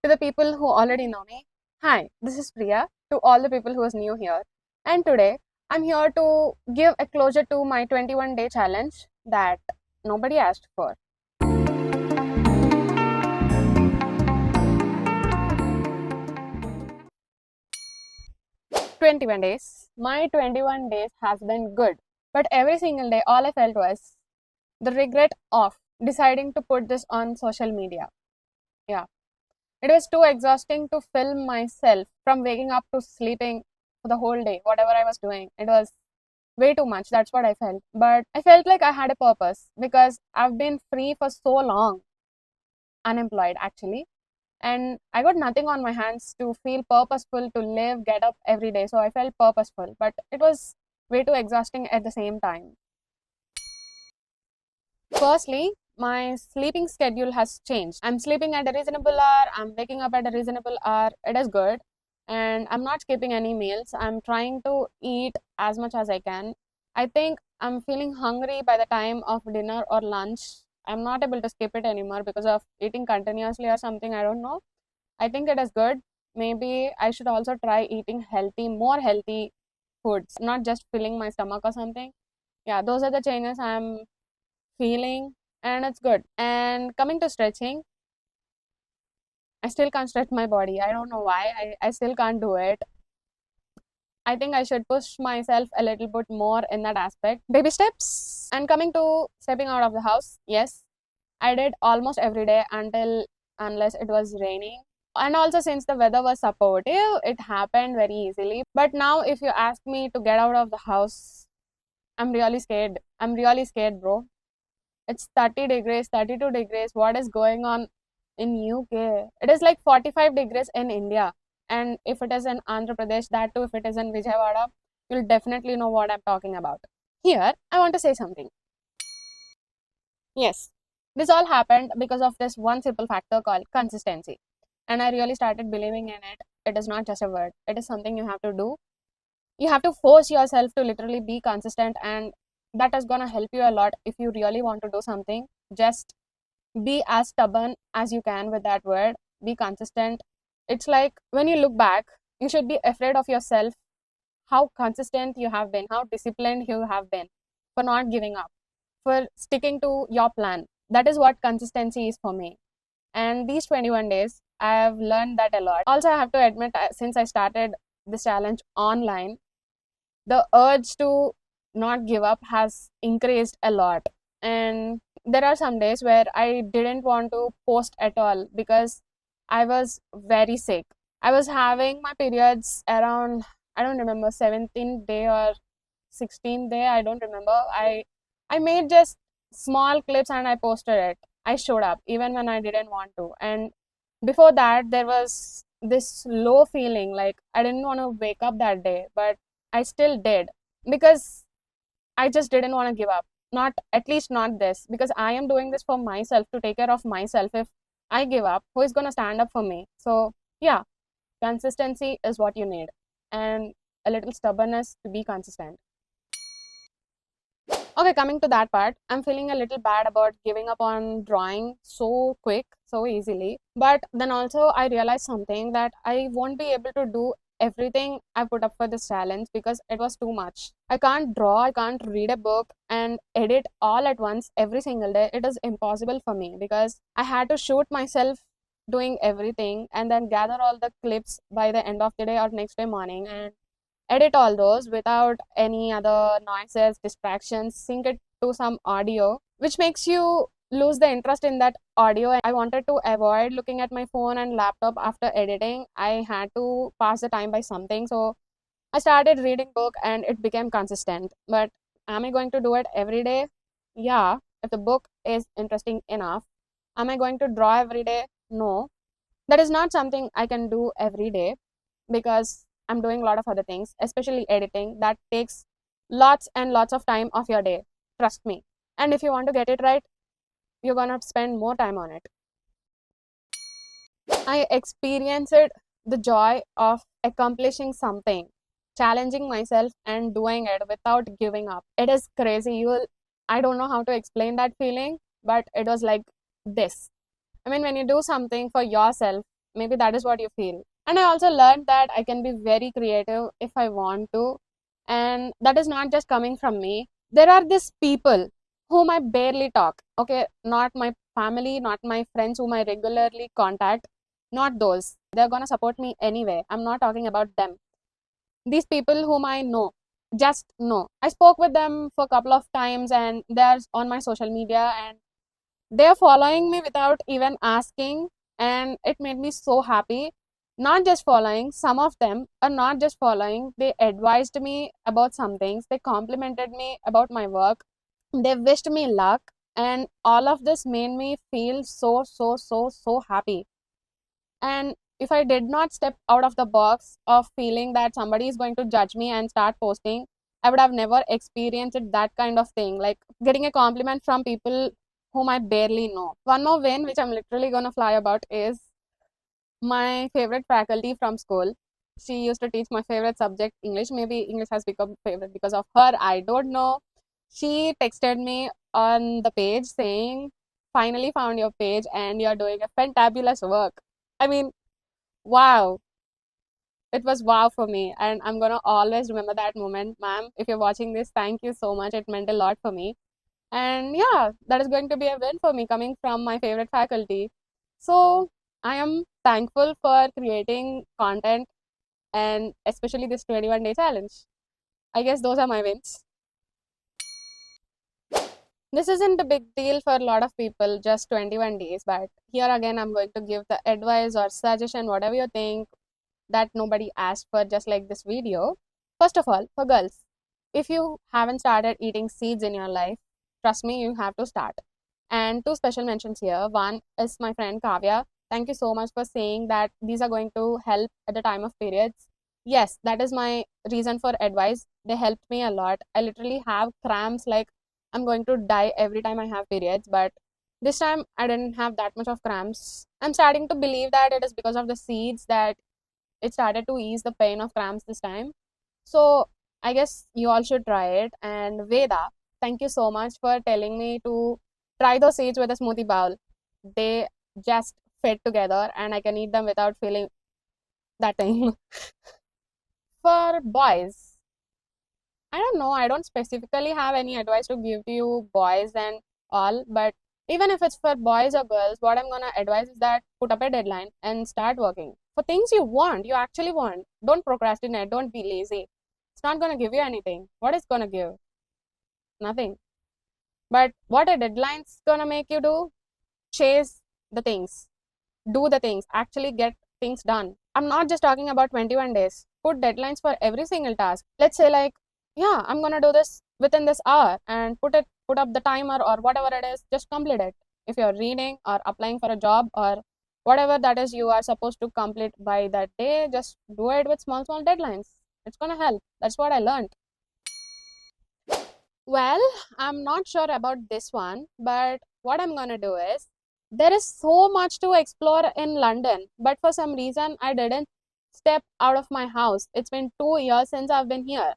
To the people who already know me, hi, this is Priya. To all the people who is new here, and today I'm here to give a closure to my 21-day challenge that nobody asked for. 21 days. My 21 days has been good, but every single day, all I felt was the regret of deciding to put this on social media. Yeah, it was too exhausting to film myself from waking up to sleeping for the whole day, whatever I was doing. It was way too much. That's what I felt. But I felt like I had a purpose because I've been free for so long, unemployed actually. And I got nothing on my hands to feel purposeful to live, get up every day. So I felt purposeful, but it was way too exhausting at the same time. Firstly, my sleeping schedule has changed. I'm sleeping at a reasonable hour, I'm waking up at a reasonable hour. It is good. And I'm not skipping any meals. I'm trying to eat as much as I can. I think I'm feeling hungry by the time of dinner or lunch. I'm not able to skip it anymore because of eating continuously or something. I don't know. I think it is good. Maybe I should also try eating healthy, more healthy foods, not just filling my stomach or something. Yeah, those are the changes I'm feeling, and it's good. And coming to stretching, I still can't stretch my body. I don't know why. I still can't do it. I think I should push myself a little bit more in that aspect. Baby steps. And coming to stepping out of the house, yes, I did almost every day unless it was raining. And also, since the weather was supportive, it happened very easily. But now, if you ask me to get out of the house, I'm really scared. I'm really scared, bro. It's 30 degrees, 32 degrees. What is going on in UK? It is like 45 degrees in India. And if it is in Andhra Pradesh, that too, if it is in Vijayawada, you'll definitely know what I'm talking about. Here, I want to say something. Yes, this all happened because of this one simple factor called consistency. And I really started believing in it. It is not just a word, it is something you have to do. You have to force yourself to literally be consistent, and that is going to help you a lot if you really want to do something. Just be as stubborn as you can with that word. Be consistent. It's like when you look back, you should be afraid of yourself, how consistent you have been, how disciplined you have been, for not giving up, for sticking to your plan. That is what consistency is for me. And these 21 days, I have learned that a lot. Also, I have to admit, since I started this challenge online, the urge to not give up has increased a lot. And there are some days where I didn't want to post at all because I was very sick. I was having my periods around, I don't remember, 17th day or 16th day, I don't remember. I made just small clips and I posted it. I showed up even when I didn't want to. And before that, there was this low feeling like I didn't want to wake up that day, but I still did because I just didn't want to give up. Not, at least not this, because I am doing this for myself, to take care of myself. If I give up, who is going to stand up for me? So, yeah, consistency is what you need, and a little stubbornness to be consistent. Okay, coming to that part, I'm feeling a little bad about giving up on drawing so quick, so easily. But then also, I realized something, that I won't be able to do everything I put up for this challenge because it was too much. I can't draw, I can't read a book and edit all at once every single day. It is impossible for me because I had to shoot myself doing everything and then gather all the clips by the end of the day or next day morning and edit all those without any other noises, distractions, sync it to some audio, which makes you lose the interest in that audio. I wanted to avoid looking at my phone and laptop after editing. I had to pass the time by something. So I started reading book and it became consistent. But am I going to do it every day? Yeah, if the book is interesting enough. Am I going to draw every day? No. That is not something I can do every day because I'm doing a lot of other things, especially editing, that takes lots and lots of time of your day. Trust me. And if you want to get it right, you're gonna spend more time on it. I experienced the joy of accomplishing something, challenging myself and doing it without giving up. It is crazy. I don't know how to explain that feeling, but it was like this. I mean, when you do something for yourself, maybe that is what you feel. And I also learned that I can be very creative if I want to, and that is not just coming from me. There are these people whom I barely talk. Okay, not my family, not my friends whom I regularly contact, not those. They're gonna support me anyway. I'm not talking about them. These people whom I know, just know. I spoke with them for a couple of times and they're on my social media and they're following me without even asking, and it made me so happy. Not just following, some of them are not just following, they advised me about some things, they complimented me about my work, they wished me luck, and all of this made me feel so, so, so, so happy. And if I did not step out of the box of feeling that somebody is going to judge me and start posting, I would have never experienced that kind of thing. Like getting a compliment from people whom I barely know. One more win, which I'm literally gonna fly about, is my favorite faculty from school. She used to teach my favorite subject, English. Maybe English has become favorite because of her. I don't know. She texted me on the page saying, "Finally found your page and you're doing a fantabulous work." I mean, wow, it was wow for me, and I'm gonna always remember that moment, ma'am. If you're watching this, thank you so much. It meant a lot for me. And yeah, that is going to be a win for me coming from my favorite faculty. So I am thankful for creating content and especially this 21-day challenge. I guess those are my wins. This isn't a big deal for a lot of people, just 21 days, but here again, I'm going to give the advice or suggestion, whatever you think, that nobody asked for, just like this video. First of all, for girls, if you haven't started eating seeds in your life, trust me, you have to start. And two special mentions here. One is my friend Kavya. Thank you so much for saying that these are going to help at the time of periods. Yes, that is my reason for advice. They helped me a lot. I literally have cramps like I'm going to die every time I have periods, but this time I didn't have that much of cramps. I'm starting to believe that it is because of the seeds that it started to ease the pain of cramps this time. So I guess you all should try it. And Veda, thank you so much for telling me to try those seeds with a smoothie bowl. They just fit together and I can eat them without feeling that thing. For boys, I don't know. I don't specifically have any advice to give to you boys and all, but even if it's for boys or girls, what I'm gonna advise is that put up a deadline and start working for things you want, you actually want. Don't procrastinate, don't be lazy. It's not gonna give you anything. What is gonna give? Nothing. But what a deadline's gonna make you do? Chase the things, do the things, actually get things done. I'm not just talking about 21 days. Put deadlines for every single task. Let's say like, yeah, I'm gonna do this within this hour and put up the timer or whatever it is, just complete it. If you're reading or applying for a job or whatever that is you are supposed to complete by that day, just do it with small, small deadlines. It's gonna help. That's what I learned. Well, I'm not sure about this one, but what I'm gonna do is there is so much to explore in London, but for some reason I didn't step out of my house. It's been 2 years since I've been here.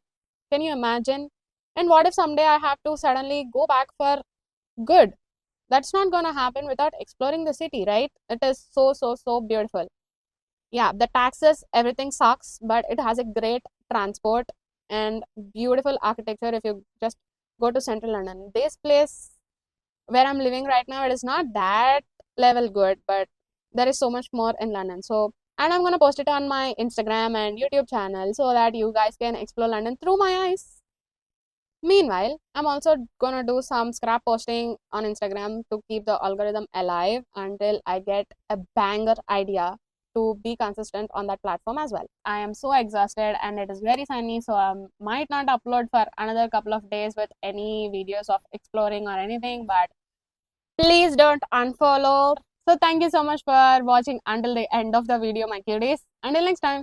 Can you imagine? And what if someday I have to suddenly go back for good? That's not gonna happen without exploring the city, right? It is so, so, so beautiful. Yeah, the taxes, everything sucks, but it has a great transport and beautiful architecture if you just go to central London. This place where I'm living right now, it is not that level good, but there is so much more in London. So, and I'm gonna post it on my Instagram and YouTube channel so that you guys can explore London through my eyes. Meanwhile, I'm also gonna do some scrap posting on Instagram to keep the algorithm alive until I get a banger idea to be consistent on that platform as well. I am so exhausted and it is very sunny, so I might not upload for another couple of days with any videos of exploring or anything, but please don't unfollow. So thank you so much for watching until the end of the video, my cuties. Until next time.